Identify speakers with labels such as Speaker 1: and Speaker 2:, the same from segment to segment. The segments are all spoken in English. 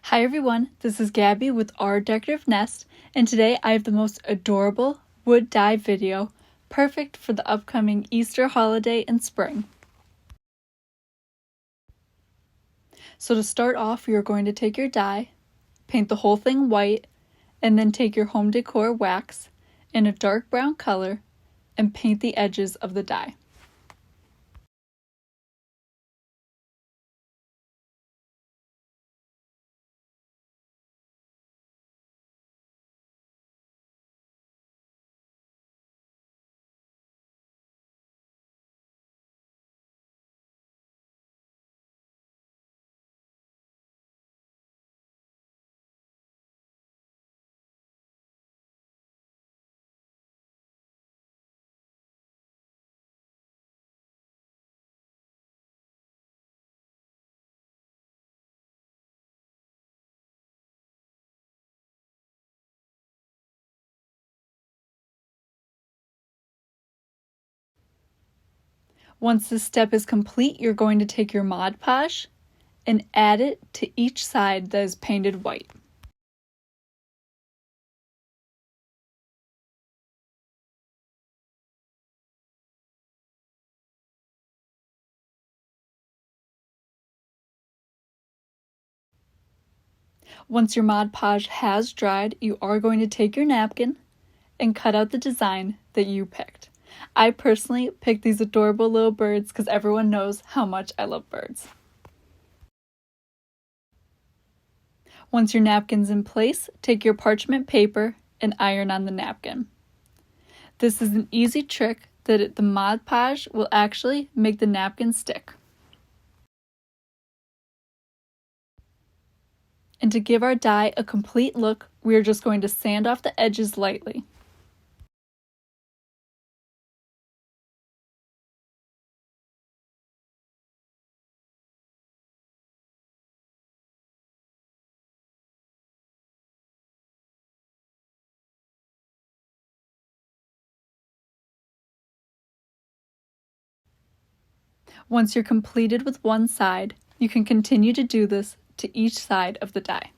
Speaker 1: Hi everyone, this is Gabby with Our Decorative Nest, and today I have the most adorable wood die video, perfect for the upcoming Easter holiday in spring. So to start off, you're going to take your die, paint the whole thing white, and then take your home decor wax in a dark brown color and paint the edges of the die. Once this step is complete, you're going to take your Mod Podge and add it to each side that is painted white. Once your Mod Podge has dried, you are going to take your napkin and cut out the design that you picked. I personally picked these adorable little birds because everyone knows how much I love birds. Once your napkin's in place, take your parchment paper and iron on the napkin. This is an easy trick that the Mod Podge will actually make the napkin stick. And to give our die a complete look, we are just going to sand off the edges lightly. Once you're completed with one side, you can continue to do this to each side of the die.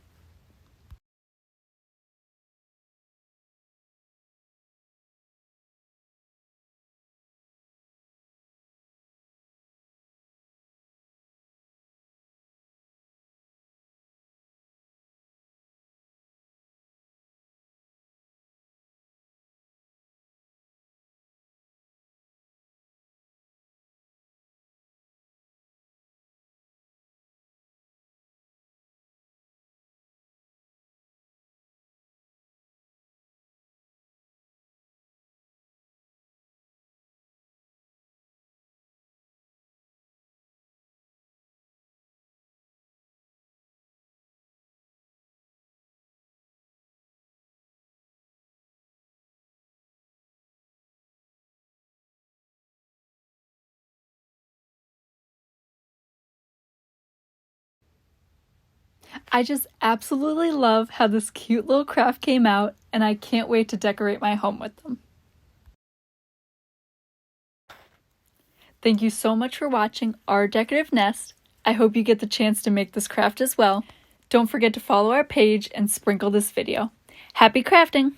Speaker 1: I just absolutely love how this cute little craft came out, and I can't wait to decorate my home with them. Thank you so much for watching Our Decorative Nest. I hope you get the chance to make this craft as well. Don't forget to follow our page and sprinkle this video. Happy crafting!